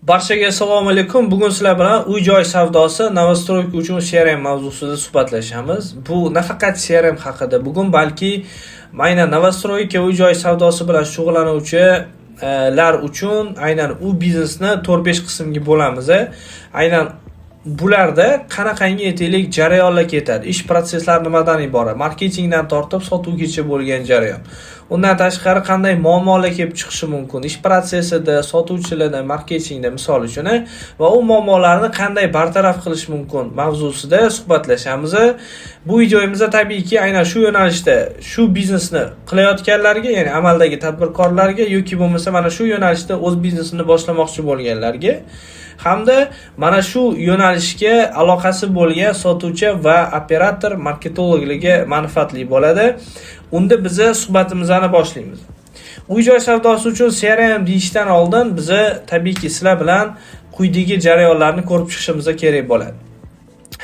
Barchaga assalomu alaykum. Bugun sizlar bilan uy-joy savdosi, novostroyka uchun CRM mavzusida suhbatlashamiz. Bu nafaqat CRM haqida, bugun balki aynan novostroyka uy-joy savdosi bilan shug'ullanuvchilar uchun aynan u biznesni 4-5 qismga bo'lamiz. Aynan bularda qanaqangi aytaylik jarayonlar ketadi. Ish prosesslari nimadan iborat? Marketingdan tortib sotuvgacha bo'lgan jarayon. Undan tashqari qanday muammolar kelib chiqishi mumkin? Ish prosesida, sotuvchilarda, marketingda misol uchun va u muammolarni qanday bartaraf qilish mumkin mavzusida suhbatlashamiz. Bu videomizda tabiiyki aynan shu yo'nalishda, shu biznesni qilayotganlarga, ya'ni amaldagi tadbirkorlarga yoki bo'lmasa mana shu yo'nalishda o'z biznesini boshlamoqchi bo'lganlarga hamda mana shu yo'nalishga aloqasi bo'lgan sotuvchi va operator, marketologlarga manfaatli bo'ladi. Unda biz suhbatimizni boshlaymiz. Uy-joy savdosi uchun CRM deyishdan oldin biz tabiiyki sizlar bilan quyidagi jarayonlarni ko'rib chiqishimiz kerak bo'ladi.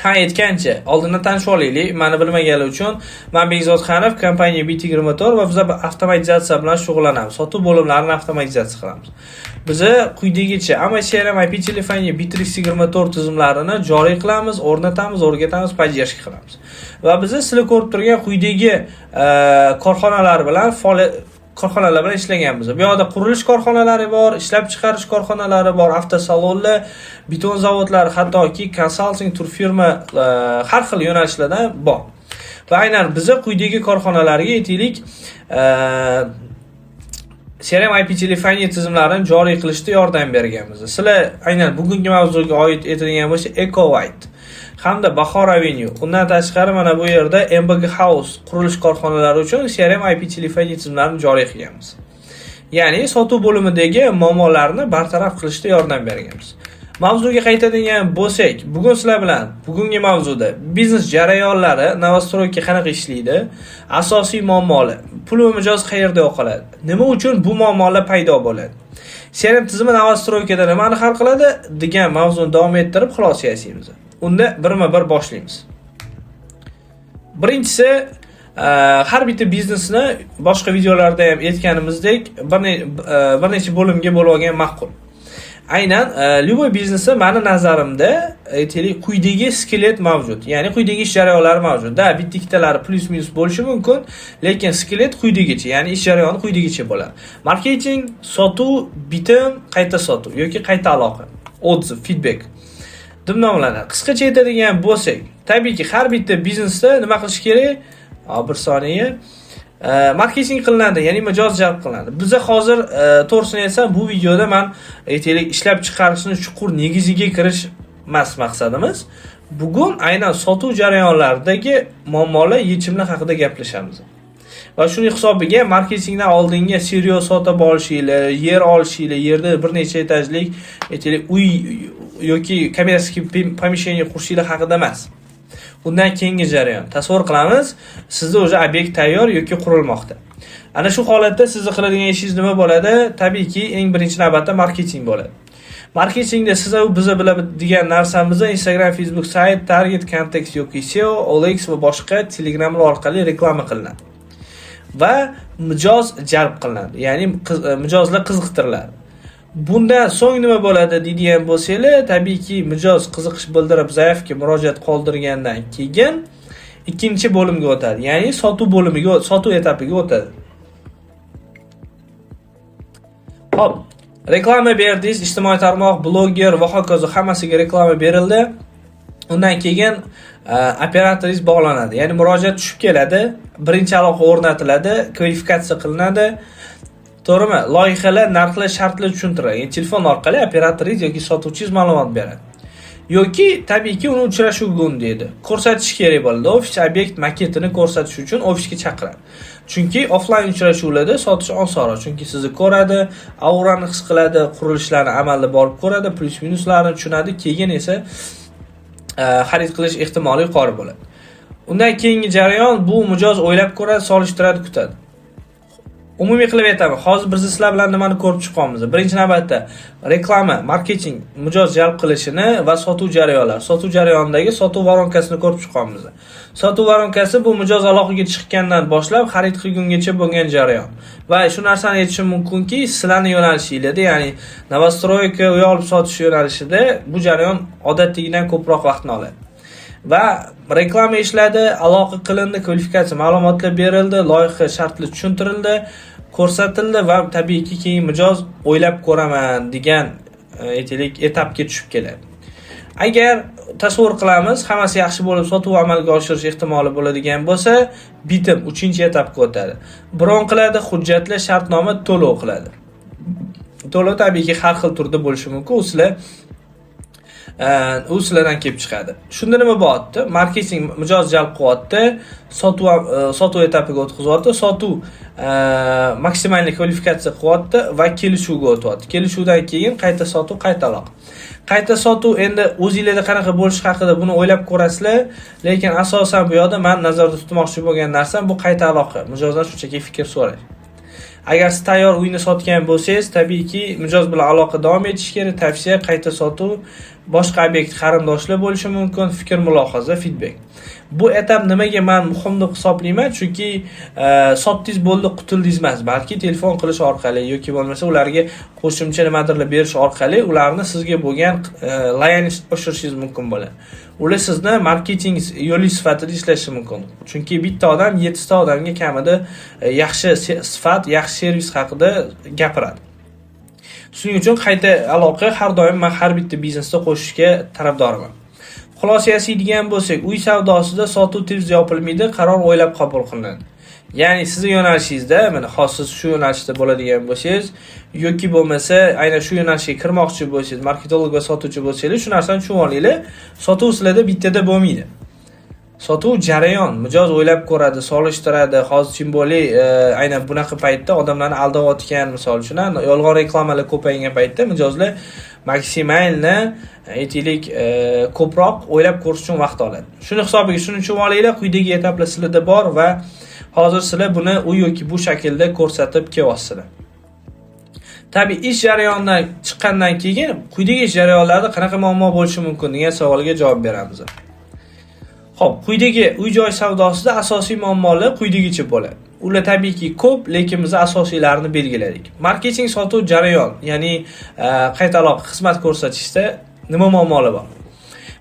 Aytgancha, oldindan tanishib olaylik. Meni bilmaganlar uchun, men Bekzod Xanov, kompaniya BT24 va biz avtomatizatsiya bilan shug'ullanamiz. Sotuv bo'limlarini avtomatizatsiya qilamiz. Biz quyidagicha CRM IP telefoniya Bittrex24 tizimlarini joriy qilamiz, o'rnatamiz, o'rgatamiz, podдержка qilamiz. Va biz sizlar ko'rib turgan quyidagi korxonalar bilan ishlaganmiz. Bu yerda qurilish korxonalari bor, ishlab chiqarish korxonalari bor, avtosalonlar, beton zavodlari, hattoki konsalting, turfirma har xil yo'nalishlardan bor. Va aynan biz quyidagi korxonalarga aytaylik CRM IP telefoniya tizimlarini joriy qilishda yordam berganmiz. Sizlar aynan bugungi mavzuga oid etilgan bo'lsa EcoWhite hamda Bahor Avenue. Undan tashqari mana bu yerda MBG House qurilish korxonalari uchun CRM IP telefoniya tizimlarini joriy qilganmiz. Ya'ni sotuv bo'limidagi muammolarni bartaraf qilishda yordam berganmiz. Mavzuga qaytadigan bo'lsak, bugun sizlar bilan bugungi mavzuda biznes jarayonlari, novostroyka qanaqa ishlaydi, asosiy muammolar, pul va mijoz qayerda yo'qoladi, nima uchun bu muammolar paydo bo'ladi, CRM tizimi novostroykada nimani hal qiladi degan mavzuni davom ettirib xulosa yasaymiz. Unda birma-bir boshlaymiz. Birinchisi, har bitta biznesni boshqa videolarda ham aytganimizdek bir necha bo'limga bo'lib olgan ma'qul. Aynan любой biznesda meni nazarimda aytaylik quyidagi skelet mavjud. Ya'ni quyidagi ish jarayonlari mavjud. Bitta ikkitalari plus minus bo'lishi mumkin, lekin skelet quyidagicha, ya'ni ish jarayoni quyidagicha bo'ladi. Marketing, sotuv, bitim, qayta sotuv yoki qayta aloqa, odzev, feedback deb nomlanadi. Qisqacha aytadigan bo'lsak, tabiiyki har bitta biznesda nima qilish kerak? Bir soniya. Marketing qilinadi, ya'ni mijoz jalb qilinadi. Biz hozir to'g'risini aytsam, bu videoda men aytaylik ishlab chiqarishni chuqur negiziga kirish emas maqsadimiz. Bugun aynan sotuv jarayonlaridagi muammolar, yechimlar haqida gaplashamiz. Va shuning hisobiga marketingdan oldingi seriyo sotib olishinglar, yer olishinglar, yerda bir necha etajlik aytaylik uy yoki kommersiy помещение qurishinglar haqida emas. Undan keyingi jarayon. Tasavvur qilamiz, sizda o'zi obyekt tayyor yoki qurilmoqda. Ana shu holatda sizni qiladigan ishingiz nima bo'ladi? Tabiiyki, eng birinchi navbatda marketing bo'ladi. Marketingda siz biz biladigan narsamizni Instagram, Facebook sayt, target, context yoki SEO, OLX va boshqa Telegramlar orqali reklama qilinadi. Va mijoz jalb qilinadi, ya'ni mijozlar qiziqtiriladi. Bundan so'ng nima bo'ladi deydigan bo'lsanglar, tabiiyki mijoz qiziqish bildirib zaifga murojaat qoldirgandan keyin ikkinchi bo'limga o'tadi. Ya'ni sotuv bo'limiga, sotuv etapiga o'tadi. Hop, reklama berdingiz, ijtimoiy tarmoq, bloger va hokazo hammasiga reklama berildi. Undan keyin operatoringiz bog'lanadi. Ya'ni murojaat tushib keladi, birinchi aloqa o'rnatiladi, kvalifikatsiya qilinadi. To'g'rimi? Loyihalar, narxlar, shartlar tushuntiradi. Telefon orqali operatoringiz yoki sotuvchingiz ma'lumot beradi. Yoki tabiiyki uni uchrashuvga undaydi. Ko'rsatish kerak bo'ladi. Ofis obyekt maketini ko'rsatish uchun ofisga chaqiradi. Chunki offline uchrashuvlarda sotish osonroq. Chunki sizni ko'radi, aurani his qiladi, qurilishlarni amalda borib ko'radi, plus minuslarini tushunadi, keyin esa xarid qilish ehtimoli yuqori bo'ladi. Undan keyingi jarayon bu mijoz o'ylab ko'radi, solishtiradi, kutadi. Umumiy qilib aytaman. Hozir biz sizlar bilan nimani ko'rib chiqamiz? Birinchi navbatda reklama, marketing mijoz jalb qilishini va sotuv jarayonlari, sotuv jarayonidagi sotuv voronkasini ko'rib chiqamiz. Sotuv voronkasi bu mijoz aloqaga chiqqandan boshlab xarid qilgungacha bo'lgan jarayon. Va shu narsani aytishim mumkinki, sizlarning yo'nalishingizda, ya'ni novostroyka uy olib sotish yo'nalishida bu jarayon odatdagidan ko'proq vaqtni oladi. Va reklama ishladi, aloqa qilindi, kvalifikatsiya ma'lumotlar berildi, loyiha shartli tushuntirildi, ko'rsatildi va tabiiyki keyin mijoz o'ylab ko'raman degan aytaylik etapga tushib keladi. Agar tasavvur qilamiz, hammasi yaxshi bo'lib sotuv amalga oshirish ehtimoli bo'ladigan bo'lsa, bitim 3-etapga o'tadi. Bron qiladi, hujjatlar, shartnoma to'lov qiladi. To'lov tabiiyki har xil turda bo'lishi mumkin. U sizlardan kelib chiqadi. Shunda nima bo'lyapti? Marketing mijoz jalb qilyapti, sotuv etapiga o'tkazayapti, sotuv maksimal kvalifikatsiya qilyapti va kelishuvga o'tyapti. Kelishuvdan keyin qayta sotuv, qayta aloqa. Qayta sotuv endi o'zingizlarda qanaqa bo'lishi haqida buni o'ylab ko'rasizlar, lekin asosan bu yoqda men nazarda tutmoqchi bo'lgan narsam bu qayta aloqa. Mijozdan shunchaki fikr so'rash. Agar siz tayyor uyni sotgan bo'lsangiz, tabiiyki mijoz bilan aloqa davom etish kerak. Tavsiya qayta sotuv, boshqa obyekt qarindoshlar bo'lishi mumkin, fikr, mulohaza, feedback. Bu etap nimaga men muhim deb hisoblayman? Chunki sotdingiz bo'ldi, qutuldingiz emas, balki telefon qilish orqali yoki bo'lmasa ularga qo'shimcha nimadirlar berish orqali ularni sizga bo'lgan loyallikni oshirishingiz mumkin bo'ladi. Ular sizni marketing yo'li sifatida ishlashi mumkin. Chunki bitta odam 7 ta odamga kamida yaxshi sifat, yaxshi servis haqida gapiradi. Shuning uchun qayta aloqa har doim men har bitta biznesda qo'shishga tarafdorman. Xulosa yasaydigan bo'lsak, uy savdosida sotuv tez yopilmaydi, qaror o'ylab qabul qilinadi. Ya'ni sizning yo'nalishingizda, mana siz shu yo'nalishda bo'ladigan bo'lsangiz yoki bo'lmasa aynan shu yo'nalishga kirmoqchi bo'lsangiz, marketolog va sotuvchi bo'lsangiz, shu narsani tushunib olinglar. Sotuv sizlarda bittada bo'lmaydi. Sotuv jarayon, mijoz o'ylab ko'radi, solishtiradi. Hozir simbolik aynan bunaqa paytda odamlarni aldayotgan, misol uchun, yolg'on reklamalar ko'paygan paytda mijozlar maksimalni aytaylik ko'proq o'ylab ko'rish uchun vaqt oladi. Shuni hisobiga shuni tushunib olinglar, quyidagi etaplar sizlarda bor va hozir sizlar buni u yoki bu shaklda ko'rsatib kelyapsizlar. Tabii ish jarayonidan chiqqandan keyin quyidagi ish jarayonlarida qanaqa muammo bo'lishi mumkin degan savolga javob beramiz. Xo'p, quyidagi uy-joy savdosida asosiy muammolar quyidagicha bo'ladi. Ular tabiiyki ko'p, lekin biz asosiylarini belgiladik. Marketing sotuv jarayon, ya'ni qayta aloqa xizmat ko'rsatishda nima muammolar bor?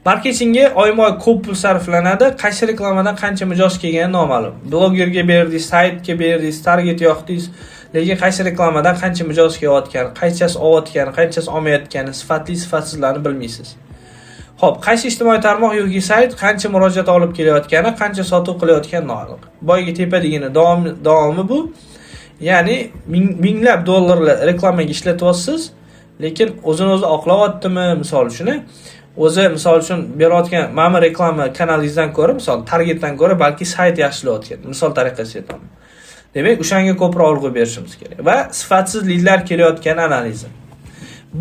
Marketingga oyma-oy ko'p pul sarflanadi, qaysi reklamadan qancha mijoz kelgani noma'lum. Blogerga berdingiz, saytga berdingiz, target yoqdingiz, lekin qaysi reklamadan qancha mijoz kelayotgani, qanchasi olayotgani, qanchasi olmayotgani, sifatli, sifatsizlarni bilmaysiz. Xo'p, qaysi ijtimoiy tarmoq yoki sayt qancha murojaat olib kelayotgani, qancha sotuv qilayotgani noma'lum. Boyga tepadagina davomi bu. Ya'ni minglab dollarlar reklamaga ishlatyapsiz, lekin o'zini-o'zi oqlayaptimi, misol uchun, o'zi misol uchun berayotgan mana reklama kanalingizdan ko'ra, misol targetdan ko'ra balki sayt yaxshilayotgan. Misol tariqasida aytaman. Demak, o'shanga ko'proq urg'u berishimiz kerak va sifatsiz lidlar kelayotgan analizi.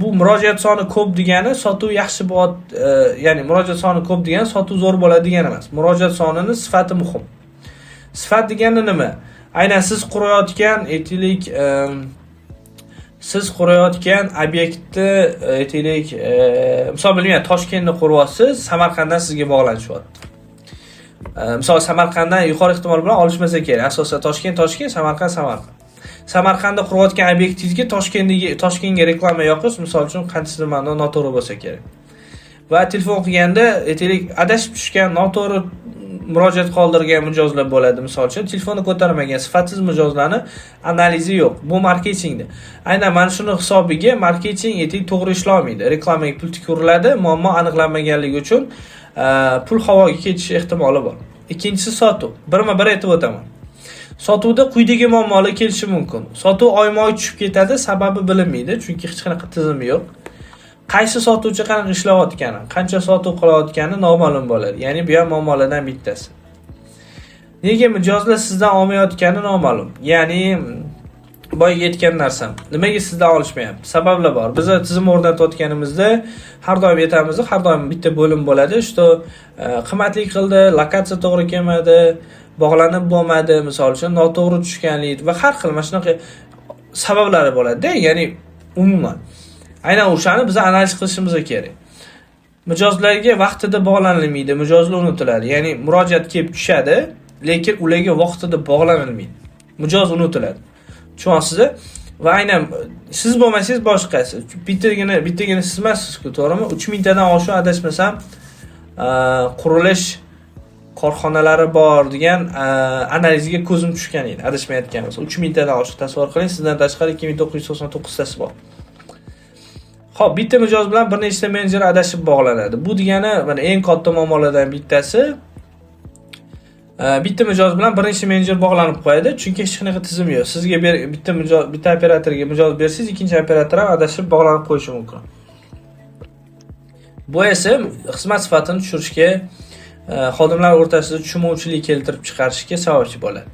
Bu murojaat soni ko'p degani sotuv yaxshi bo'ladi, ya'ni murojaat soni ko'p degani sotuv zo'r bo'ladi degani emas. Murojaat sonining sifati muhim. Sifat degani nima? Aynan siz qurayotgan aytaylik siz qurayotgan obyektni aytaylik misol bilmayman, Toshkentni quryapsiz, Samarqanddan sizga bog'lanishyapti. Misol Samarqanddan yuqori ehtimol bilan olishmasa kerak. Asosan Toshkent, Samarqand. Samarqandda qurayotgan obyektingizga Toshkentga reklama yoqish, misol uchun qanchasidir ma'noda noto'g'ri bo'lsa kerak. Va telefon qilganda aytaylik adashib tushgan, noto'g'ri murojaat qoldirgan mijozlar bo'ladi. Misol uchun telefonni ko'tarmagan, sifatsiz mijozlarni analizi yo'q. Bu marketingda. Aynan mana shuni hisobiga marketing aytaylik to'g'ri ishlamaydi. Reklamaga pul turiladi, muammo aniqlanmaganligi uchun pul havoga ketish ehtimoli bor. Ikkinchisi sotuv. Birma-bir aytib o'taman. Sotuvda quyidagi muammolar kelishi mumkin. Sotuv oyma-oy tushib ketadi, sababi bilinmaydi, chunki hech qanaqa tizimi yo'q. Qaysi sotuvchi qanaqa ishlayotgani, qancha sotuv qilayotgani noma'lum bo'ladi. Ya'ni bu ham muammolardan bittasi. Nega mijozlar sizdan olmayotgani noma'lum. Ya'ni boyga aytgan narsam, nimaga sizdan olishmayapti? Sabablar bor. Biz tizim o'rnatayotganimizda har doim aytamiz, har doim bitta bo'lim bo'ladi. Qimmatlik qildi, lokatsiya to'g'ri kelmadi, bog'lanib bo'lmadi, misol uchun noto'g'ri tushganlik va har xil mana shunaqa sabablari bo'ladi-da, ya'ni umuman. Aynan o'shani biz analiz qilishimiz kerak. Mijozlarga vaqtida bog'lanilmaydi, mijozlar unutiladi. Ya'ni murojaat kelib tushadi, lekin ularga vaqtida bog'lanilmaydi. Mijoz unutiladi. Tushunyapsizmi? Va aynan siz bo'lmasangiz boshqasi. Bittagina siz emassiz-ku, to'g'rimi? 3000 tadan oshiq adashmasam, qurilish korxonalari bor degan analizga ko'zim tushgan edi, adashmayotgan bo'lsa. 3000 tadan oshiq tasavvur qiling, sizdan tashqari 2999 tasi bor. Xo'p, bitta mijoz bilan bir nechta menejer adashib bog'lanadi. Bu degani mana eng katta muammolardan bittasi bitta mijoz bilan bir nechta menejer bog'lanib qo'yadi, chunki hech qanaqa tizim yo'q. Sizga bitta operatorga mijoz bersangiz, ikkinchi operator ham adashib bog'lanib qo'yishi mumkin. Bu esa xizmat sifatini tushirishga, xodimlar o'rtasida tushunmovchilik keltirib chiqarishga sababchi bo'ladi.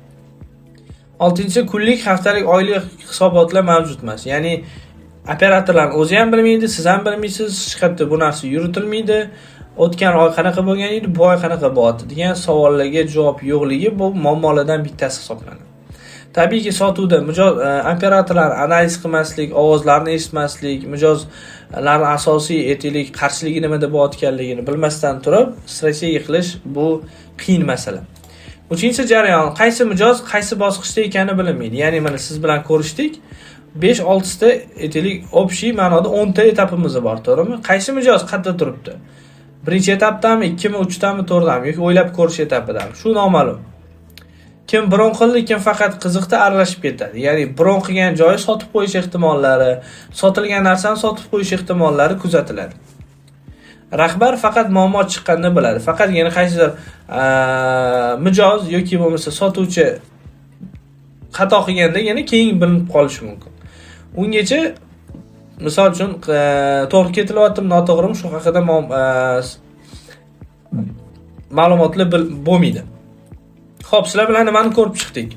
6-chi, kunlik, haftalik, oylik hisobotlar mavjud emas. Ya'ni operatorlar o'zi ham bilmaydi, siz ham bilmaysiz, hech qayerda bu narsa yuritilmaydi. O'tgan oy qanaqa bo'lgan edi, bu oy qanaqa bo'ldi degan savollarga javob yo'qligi bu muammolardan bittasi hisoblanadi. Tabiiyki, sotuvda operatorlar analiz qilmaslik, ovozlarni eshitmaslik, mijozlarning asosiy etik qarshiligi nimada bo'layotganligini bilmasdan turib, strategiya qilish bu qiyin masala. 3-jarayon, qaysi mijoz qaysi bosqichda ekani bilinmaydi. Ya'ni mana siz bilan ko'rishdik, 5-6 ta etik общий ma'noda 10 ta etapimiz bor, to'g'rimi? Qaysi mijoz qayerda turibdi? Birinchi etapdami, 2mi, 3tami, 4tami yoki o'ylab ko'rish etapidami? Shu noma'lum. Kim bron qildi, kim faqat qiziqda aralashib ketadi. Ya'ni bron qilgan joyi sotib qo'yish ehtimollari, sotilgan narsani sotib qo'yish ehtimollari kuzatiladi. Rahbar faqat muammo chiqqanda biladi. Faqat yana qaysidir mijoz yoki bo'lmasa sotuvchi xato qilganda yana keyin bilinib qolishi mumkin. Ungacha misol uchun to'g'ri ketilyapti, noto'g'rimi, shu haqida ma'lumotlar bo'lmaydi. Xo'p, sizlar bilan nimani ko'rib chiqdik?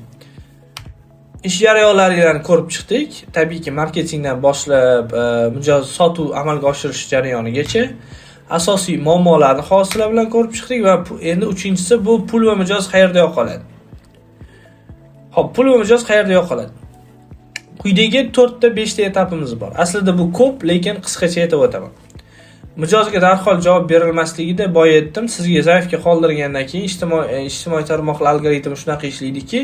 Ish jarayonlarini ko'rib chiqdik. Tabiiyki, marketingdan boshlab mijoz sotuv amalga oshirish jarayonigacha asosiy muammolarni hozir bilan ko'rib chiqdik va endi 3-chisi bu pul va mijoz qayerda yo'qoladi. Xo'p, pul va mijoz qayerda yo'qoladi? Quyidagi 4 ta 5 ta etapimiz bor. Aslida bu ko'p, lekin qisqacha aytib o'taman. Mijozga darhol javob berilmasligida boya aytdim, sizga zaifga qoldirgandan keyin ijtimoiy tarmoqlar algoritmi shunaqa ishlaydiki,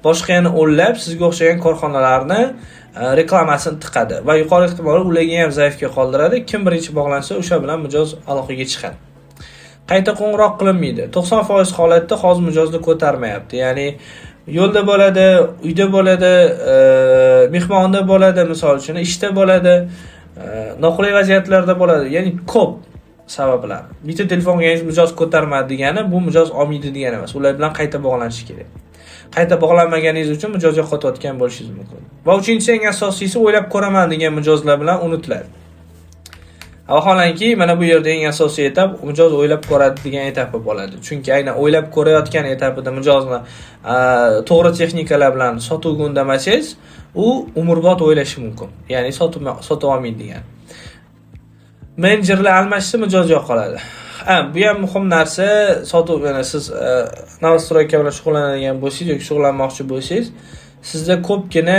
boshqa yana o'nlab sizga o'xshagan korxonalarni reklamasini tiqadi va yuqori ehtimol ularga ham zaifga qoldiradi. Kim birinchi bog'lansa, o'sha bilan mijoz aloqaga chiqadi. Qayta qo'ng'iroq qilinmaydi. 90% holatda hozir mijozni ko'tarmayapti. Ya'ni yo'lda bo'ladi, uyda bo'ladi, mehmonda bo'ladi, misol uchun ishda bo'ladi, noqulay vaziyatlarda bo'ladi. Ya'ni ko'p sabablar. Bitta telefonga mijoz ko'tarmadi degani bu mijoz olmaydi degani emas. Ular bilan qayta bog'lanish kerak. Qayta bog'lanmaganingiz uchun mijoz yo'qotayotgan bo'lishingiz mumkin. Va 3-chi eng asosiysi o'ylab ko'raman degan mijozlar bilan unutiladi. Vaholanki mana bu yerda eng asosiy etap mijoz o'ylab ko'radi degan etapi bo'ladi. Chunki aynan o'ylab ko'rayotgan etapida mijozni to'g'ri texnikalar bilan sotuvga undamasangiz, u umrbod o'ylashi mumkin. Ya'ni sotib olmaydi degan. Menejerlar almashsa mijoz yo'qoladi. Bu ham muhim narsa. Sotuv, ya'ni siz novostroyka bilan shug'ullanadigan bo'lsangiz yoki shug'ullanmoqchi bo'lsangiz, sizda ko'pgina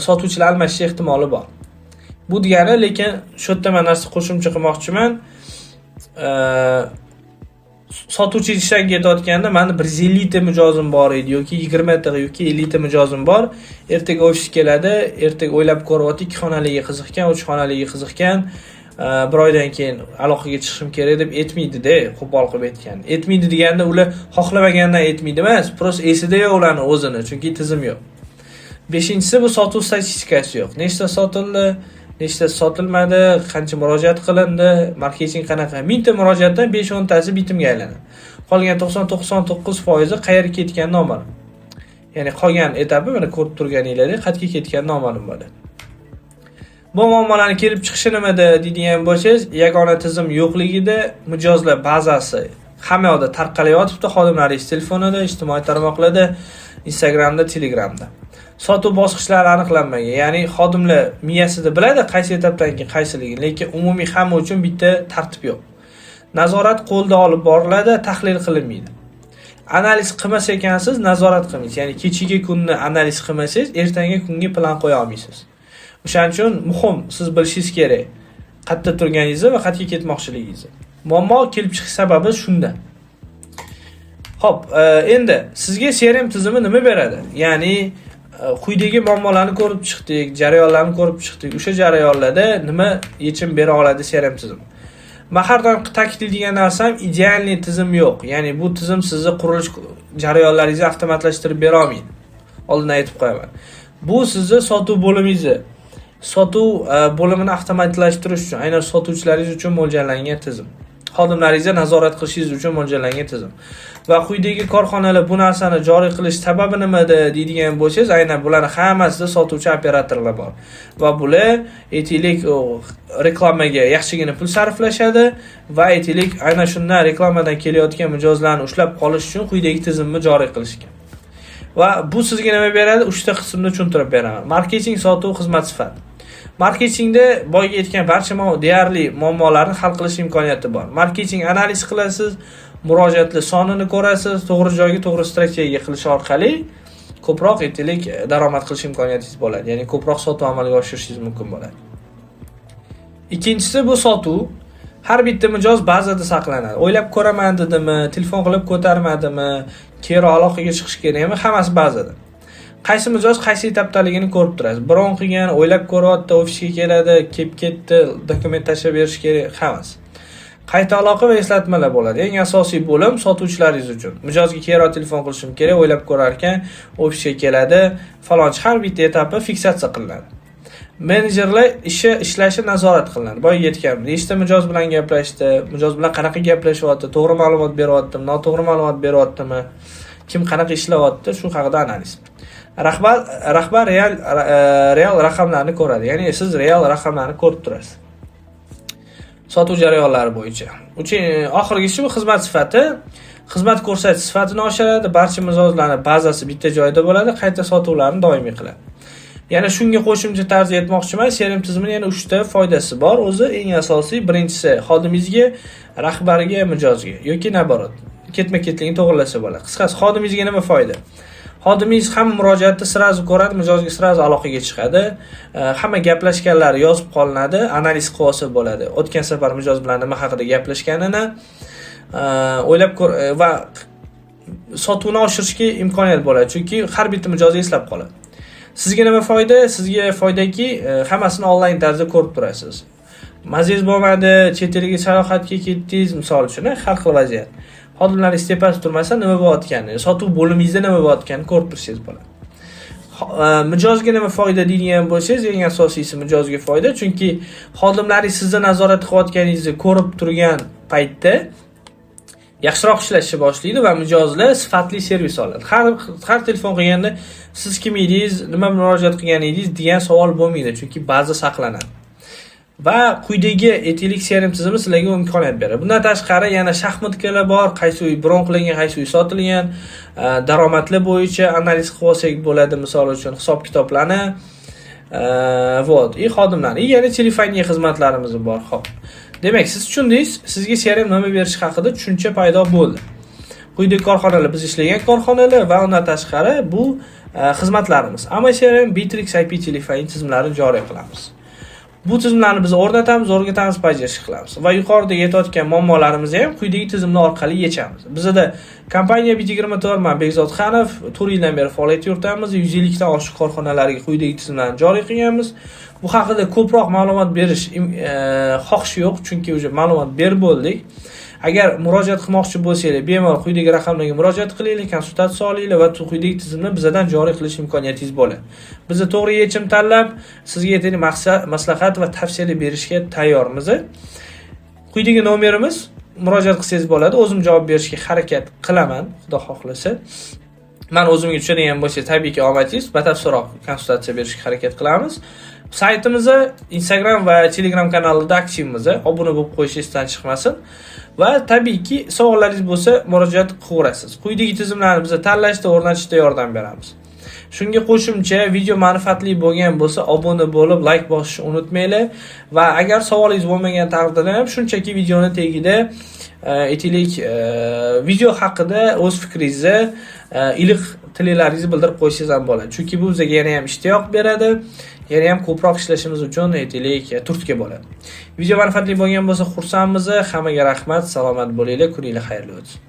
sotuvchilar almashish ehtimoli bor. Bu degani, lekin shu yerda men narsa qo'shimcha qilmoqchiman. Sotuvchi ishdan ketayotganda meni 150 ta mijozim bor edi yoki 20 ta yoki 50 ta mijozim bor. Ertaga ofis keladi, ertaga o'ylab ko'ryapti, 2 xonaliga qiziqgan, 3 xonaliga qiziqgan. Bir oydan keyin aloqaga chiqishim kerak deb aytmaydi-da, qo'pol qilib aytgan. Aytmaydi deganda ular xohlamagandan aytmaydi emas, prosta esida yo'q ularni o'zini, chunki tizim yo'q. 5-chisi bu sotuv statistikasi yo'q. Nechta sotildi, nechta sotilmadi, qancha murojaat qilindi, marketing qanaqa. 1000 ta murojaatdan 5-10 tasi bitimga aylanadi. Qolgan 99% qayerga ketgani noma'lum. Ya'ni qolgan etapi mana ko'rib turganinglardek qayerga ketgani noma'lum bo'ladi. Bu muammolarni kelib chiqishi nimada deydigan bo'lsangiz, yagona tizim yo'qligida mijozlar bazasi hamma yoqda tarqalayotibdi, xodimlaringiz telefonida, ijtimoiy tarmoqlarda, Instagramda, Telegramda. Sotuv bosqichlari aniqlanmagan. Ya'ni xodimlar miyasida biladi qaysi etapdan keyin qaysiligini, lekin umumiy hamma uchun bitta tartib yo'q. Nazorat qo'lda olib boriladi, tahlil qilinmaydi. analiz qilmas ekansiz, nazorat qilmaysiz. Ya'ni kechagi kunni analiz qilmasangiz, ertangi kunga plan qo'ya olmaysiz. O'shaning uchun muhim siz bilishingiz kerak. Qayerda turganingizni va qayerga ketmoqchiligingizni. Muammo kelib chiqish sababi shunda. Xo'p, endi sizga CRM tizimi nima beradi? Ya'ni quyidagi muammolarni ko'rib chiqdik, jarayonlarni ko'rib chiqdik. O'sha jarayonlarda nima yechim bera oladi CRM tizimi? Men har doim ta'kidlaydigan narsam idealniy tizim yo'q. Ya'ni bu tizim sizni qurilish jarayonlaringizni avtomatlashtirib bera olmaydi. Oldindan aytib qo'yaman. Bu sizni sotuv bo'limingizni, sotuv bo'limini avtomatlashtirish uchun, aynan sotuvchilaringiz uchun mo'ljallangan tizim. Xodimlaringizni nazorat qilishingiz uchun mo'ljallangan tizim. Va quyidagi korxonalar bu narsani joriy qilish sababi nimada deydigan bo'lsangiz, aynan bularning hammasida sotuvchi operatorlar bor. Va bular aytaylik reklamaga yaxshigina pul sarflashadi va aytaylik aynan shundan reklamadan kelayotgan mijozlarni ushlab qolish uchun quyidagi tizimni joriy qilishgan. Va bu sizga nima beradi? 3 ta qismni tushuntirib beraman. Marketing, sotuv, xizmat sifati. Marketingda boyga aytgan barcha deyarli muammolarni hal qilish imkoniyati bor. Marketing analiz qilasiz, murojaatlar sonini ko'rasiz, to'g'ri joyga to'g'ri strategiya qilish orqali ko'proq aytaylik daromad qilish imkoniyatingiz bo'ladi. Ya'ni ko'proq sotuv amalga oshirishingiz mumkin bo'ladi. Ikkinchisi bu sotuv. Har bitta mijoz bazada saqlanadi. O'ylab ko'raman dedimi, telefon qilib ko'tarmadimi, keyinroq aloqaga chiqish kerakmi, hammasi bazada. Qaysi mijoz qaysi etapdaligini ko'rib turasiz. Biron qilgan, o'ylab ko'ryapti, ofisga keladi, kelib ketdi, dokument tashlab berish kerak, hammasi. Qayta aloqa va eslatmalar bo'ladi. Eng asosiy bo'lim sotuvchilaringiz uchun. Mijozga keyinroq telefon qilishim kerak, o'ylab ko'rar ekan, ofisga keladi, falonchi har bitta etapi fiksatsiya qilinadi. Menejerlar ishlashi nazorat qilinadi. Boya aytganman, nechta mijoz bilan gaplashdi, mijoz bilan qanaqa gaplashyapti, to'g'ri ma'lumot beryaptimi, noto'g'ri ma'lumot beryaptimi, kim qanaqa ishlayapti, shu haqida analiz. Rahbar real raqamlarni ko'radi. Ya'ni siz real raqamlarni ko'rib turasiz. Sotuv jarayonlari bo'yicha. Oxirgisi bu xizmat sifati. Xizmat ko'rsatish sifatini oshiradi, barcha mijozlarning bazasi bitta joyda bo'ladi, qayta sotuvlarni doimiy qiladi. Yana shunga qo'shimcha tarzda aytmoqchiman, CRM tizimining yana 3 ta foydasi bor. O'zi eng asosiy birinchisi xodimingizga, rahbariga, mijozga yoki naborot ketma-ketligini to'g'rilasa bo'ladi. Qisqasi xodimingizga nima foyda? Xodimingiz hamma murojaatni sirazu ko'radi, mijozga sirazu aloqaga chiqadi. Hamma gaplashganlari yozib qolinadi, analiz qilib olsa bo'ladi. O'tgan safar mijoz bilan nima haqida gaplashganini o'ylab ko'r va sotuvni oshirishga imkoniyat bo'ladi, chunki har bitta mijozni eslab qoladi. Sizga nima foyda? Sizga foydaki hammasini onlayn tarzda ko'rib turasiz. Mazingiz bo'lmadi, chet elga sayohatga ketdingiz, misol uchun har xil vaziyat. Xodimlaringiz tepasida turmasa nima bo'layotganini, sotuv bo'limingizda nima bo'layotganini ko'rib turishingiz bo'ladi. Mijozga nima foyda deydigan bo'lsangiz, eng asosiysi mijozga foyda, chunki xodimlaringiz sizni nazorat qilayotganingizni ko'rib turgan paytda yaxshiroq ishlashni boshlaydi va mijozlar sifatli servis oladi. Har telefon qilganda siz kim edingiz, nima murojaat qilganingiz degan savol bo'lmaydi, chunki baza saqlanadi. Va quyidagi aytaylik CRM tizimi sizlarga imkoniyat beradi. Bundan tashqari yana shaxmatkalar bor, qaysi uy bron qilingan, qaysi uy sotilgan, daromadlar bo'yicha analiz qilib olsak bo'ladi, misol uchun hisob-kitoblarni, xodimlarni, yana telefoniya xizmatlarimiz bor. Xo'p. Demak, siz tushundingiz, sizga CRM nima berish haqida tushuncha paydo bo'ldi. Quyidagi korxonalar biz ishlagan korxonalar va undan tashqari bu xizmatlarimiz. Ammo CRM, Bittrex IP telefon tizimlarini joriy qilamiz. Bu tizimlarni biz o'rgatamiz, bajarishni qilamiz va yuqorida aytayotgan muammolarimizni ham quyidagi tizimlar orqali yechamiz. Bizda kompaniya B24, men Bekzod Xanov 4 yildan beri faoliyat yuritamiz. 150 dan oshiq korxonalarga quyidagi tizimlarni joriy qilganmiz. Bu haqida ko'proq ma'lumot berish xohish yo'q, chunki o'sha ma'lumot berib bo'ldik. Agar murojaat qilmoqchi bo'lsangiz, bemalol quyidagi raqamlarga murojaat qilinglar, konsultatsiya olinglar va quyidagi tizimni bizdan joriy qilish imkoniyatingiz bo'ladi. Biz to'g'ri yechim tanlab, sizga yetarli maslahat va tavsiyalar berishga tayyormiz. Quyidagi nomerimiz, murojaat qilsangiz bo'ladi. O'zim javob berishga harakat qilaman, xudo xohlasa. Men o'zimga tushadigan bo'lsa, tabiiyki omadingiz, batafsilroq konsultatsiya berishga harakat qilamiz. Saytimizda, Instagram va Telegram kanalida aktivmiz. Obuna bo'lib qo'yishingizdan chiqmasin. Va tabiiyki savolalaringiz bo'lsa, murojaat qilaverasiz. Quyidagi tizimlarni biz tanlashda, o'rnatishda yordam beramiz. Shunga qo'shimcha video manfaatli bo'lgan bo'lsa, obuna bo'lib, like bosishni unutmanglar va agar savolingiz bo'lmagan taqdirda ham shunchaki videoni tagida aytaylik, video haqida o'z fikringizni iliq tillaringizni bildirib qo'ysangiz ham bo'ladi. Chunki bu bizga yana ham ishtiyoq beradi, yana ham ko'proq ishlashimiz uchun aytaylik turtki bo'ladi. Video manfaatli bo'lgan bo'lsa xursandmiz. Hammaga rahmat, salomat bo'linglar, kuninglar xayrli o'tsin.